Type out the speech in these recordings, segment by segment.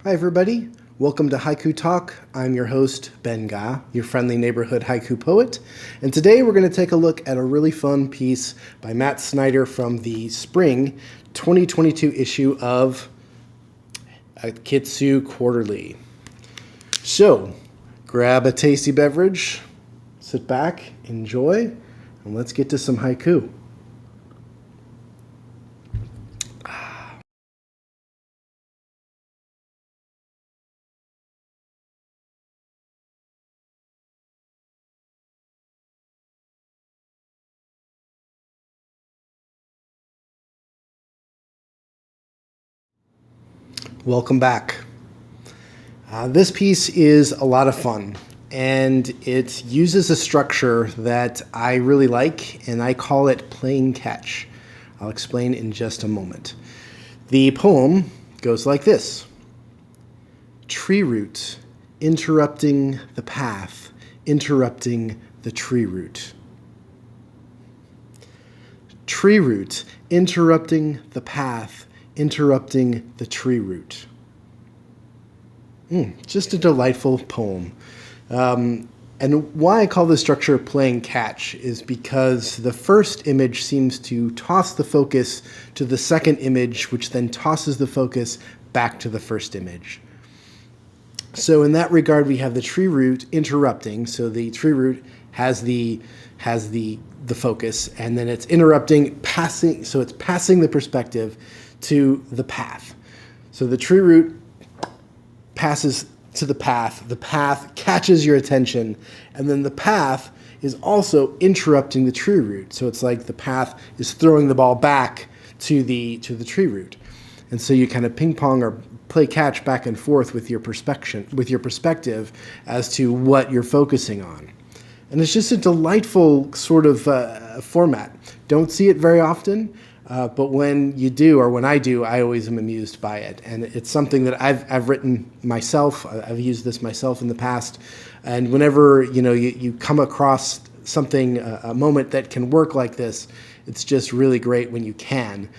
Hi everybody, welcome to Haiku Talk. I'm your host, Ben Ga, your friendly neighborhood haiku poet. And today we're going to take a look at a really fun piece by Matt Snyder from the spring 2022 issue of Akitsu Quarterly. So, grab a tasty beverage, sit back, enjoy, and let's get to some haiku. Welcome back. This piece is a lot of fun, and it uses a structure that I really like, and I call it playing catch. I'll explain in just a moment. The poem goes like this. Tree root, interrupting the path, interrupting the tree root. Tree root, interrupting the path, interrupting the tree root. Just a delightful poem. And why I call this structure playing catch is because the first image seems to toss the focus to the second image, which then tosses the focus back to the first image. So in that regard, we have the tree root interrupting. So the tree root has the focus, and then it's interrupting, passing. So it's passing the perspective to the path. So the tree root passes to the path catches your attention, and then the path is also interrupting the tree root. So it's like the path is throwing the ball back to the tree root. And so you kind of ping pong or play catch back and forth with your perspective as to what you're focusing on. And it's just a delightful sort of format. Don't see it very often, but when you do, or when I do, I always am amused by it. And it's something that I've written myself. I've used this myself in the past. And whenever you come across something, a moment that can work like this, it's just really great when you can,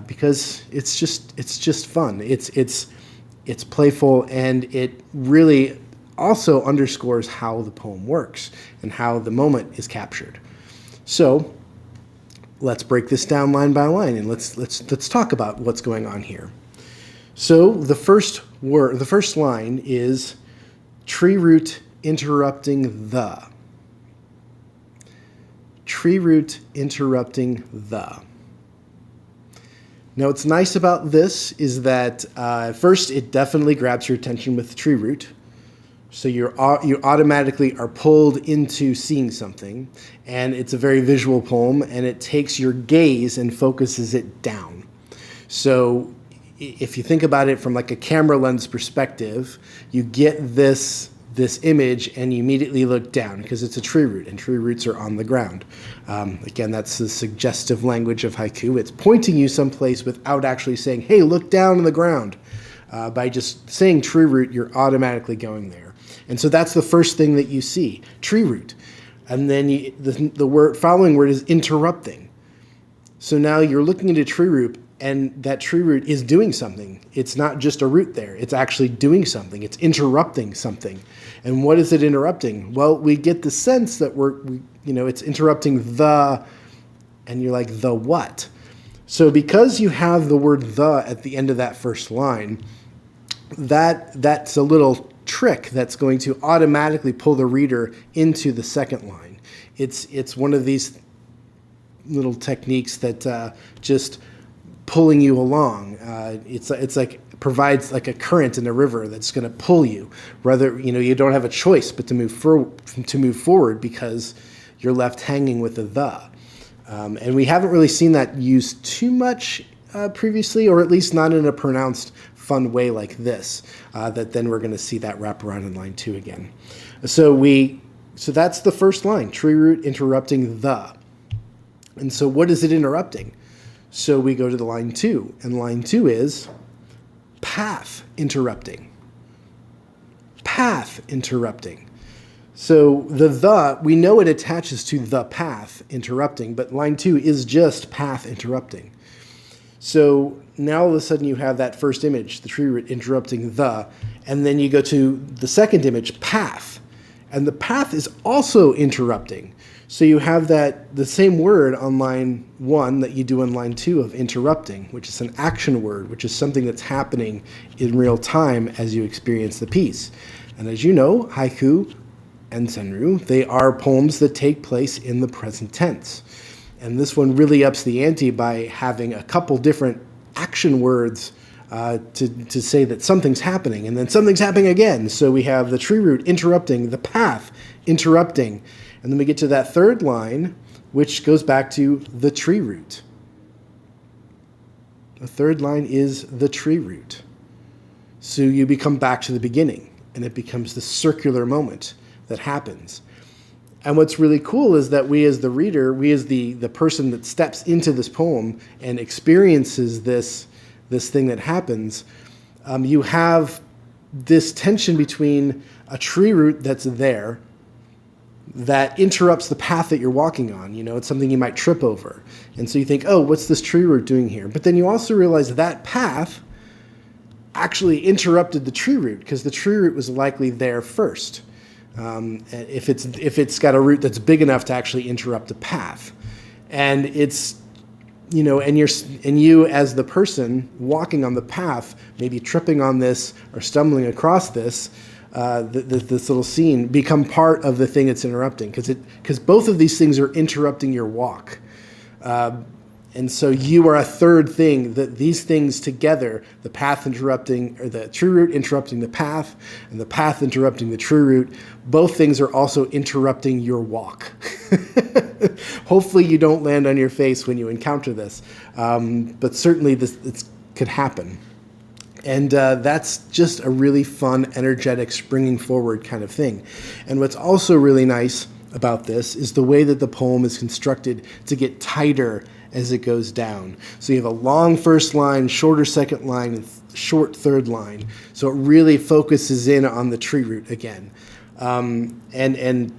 because it's just fun. It's playful, and it really also underscores how the poem works and how the moment is captured. So let's break this down line by line, and let's talk about what's going on here. So the first line is tree root interrupting the. Tree root interrupting the. Now, what's nice about this is that first, it definitely grabs your attention with the tree root. So you automatically are pulled into seeing something, and it's a very visual poem, and it takes your gaze and focuses it down. So if you think about it from like a camera lens perspective, you get this image and you immediately look down because it's a tree root, and tree roots are on the ground. Again, that's the suggestive language of haiku. It's pointing you someplace without actually saying, hey, look down on the ground. By just saying tree root, you're automatically going there. And so that's the first thing that you see, tree root. And then the following word is interrupting. So now you're looking at a tree root, and that tree root is doing something. It's not just a root there. It's actually doing something. It's interrupting something. And what is it interrupting? Well, we get the sense that it's interrupting the, and you're like, the what? So because you have the word the at the end of that first line, that's a little trick that's going to automatically pull the reader into the second line. It's one of these little techniques that just pulling you along. It's like provides like a current in a river that's going to pull you. Rather, you don't have a choice but to move forward because you're left hanging with the. And we haven't really seen that used too much previously, or at least not in a pronounced fun way like this, that then we're going to see that wrap around in line 2 again. So that's the first line, tree root interrupting the. And so what is it interrupting? So we go to the line 2, and line 2 is path interrupting. Path interrupting. So the, we know it attaches to the path interrupting, but line 2 is just path interrupting. So now all of a sudden you have that first image, the tree root interrupting the, and then you go to the second image, path. And the path is also interrupting. So you have the same word on line 1 that you do on line 2 of interrupting, which is an action word, which is something that's happening in real time as you experience the piece. And as you know, haiku and senryu, they are poems that take place in the present tense. And this one really ups the ante by having a couple different action words to say that something's happening, and then something's happening again. So we have the tree root interrupting, the path interrupting, and then we get to that third line, which goes back to the tree root. The third line is the tree root. So you become back to the beginning, and it becomes the circular moment that happens. And what's really cool is that we as the reader, we as the person that steps into this poem and experiences this thing that happens, you have this tension between a tree root that's there that interrupts the path that you're walking on. You know, it's something you might trip over. And so you think, oh, what's this tree root doing here? But then you also realize that path actually interrupted the tree root because the tree root was likely there first. If it's got a root that's big enough to actually interrupt the path. And it's, you know, and you as the person walking on the path, maybe tripping on this or stumbling across this, this little scene, become part of the thing it's interrupting, because both of these things are interrupting your walk. And so you are a third thing, that these things together, the path interrupting, or the tree root interrupting the path, and the path interrupting the tree root, both things are also interrupting your walk. Hopefully you don't land on your face when you encounter this, but certainly it could happen. And that's just a really fun, energetic, springing forward kind of thing. And what's also really nice about this is the way that the poem is constructed to get tighter as it goes down. So you have a long first line, shorter second line, and short third line. So it really focuses in on the tree root again. And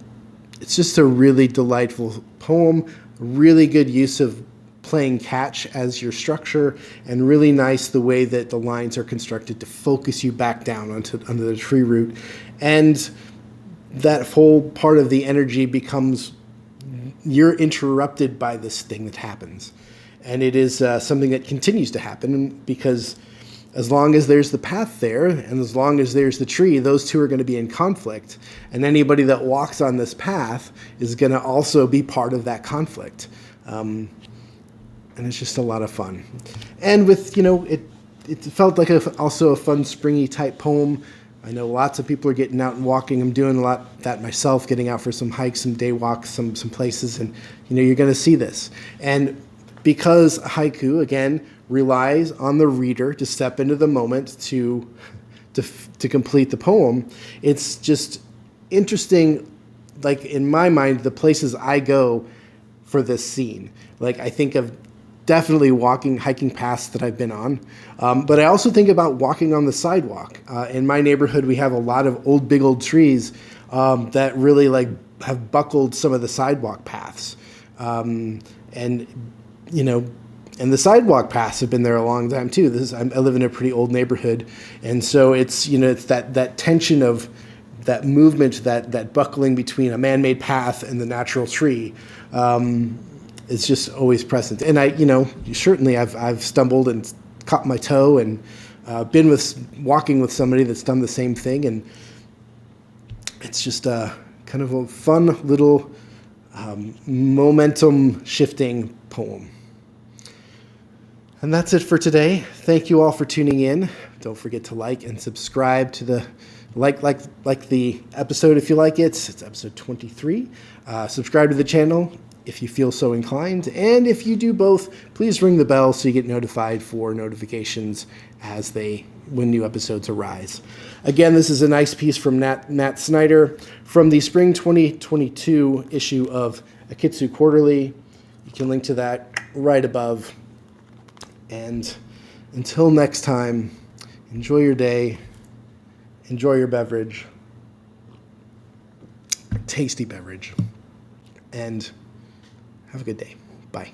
it's just a really delightful poem, really good use of playing catch as your structure, and really nice the way that the lines are constructed to focus you back down onto the tree root. And that whole part of the energy becomes, you're interrupted by this thing that happens. And it is something that continues to happen, because as long as there's the path there, and as long as there's the tree, those two are going to be in conflict. And anybody that walks on this path is going to also be part of that conflict. And it's just a lot of fun. And with, you know, it felt like also a fun, springy type poem. I know lots of people are getting out and walking. I'm doing a lot of that myself, getting out for some hikes, some day walks, some places, and you know, you're going to see this. And because haiku, again, relies on the reader to step into the moment to complete the poem, it's just interesting, like in my mind, the places I go for this scene. Like I think of definitely hiking paths that I've been on. But I also think about walking on the sidewalk. In my neighborhood, we have a lot of big old trees that really have buckled some of the sidewalk paths. And, you know, and the sidewalk paths have been there a long time too. I live in a pretty old neighborhood. And so it's, you know, it's that tension of that movement, that buckling between a man-made path and the natural tree. It's just always present. And certainly I've stumbled and caught my toe and been walking with somebody that's done the same thing. And it's just kind of a fun little momentum shifting poem. And that's it for today. Thank you all for tuning in. Don't forget to like and subscribe to the like the episode if you like it. It's episode 23. Subscribe to the channel if you feel so inclined. And if you do both, please ring the bell so you get notified for notifications when new episodes arise. Again, this is a nice piece from Matt Snyder from the spring 2022 issue of Akitsu Quarterly. You can link to that right above. And until next time, enjoy your day, enjoy your beverage, tasty beverage, and have a good day. Bye.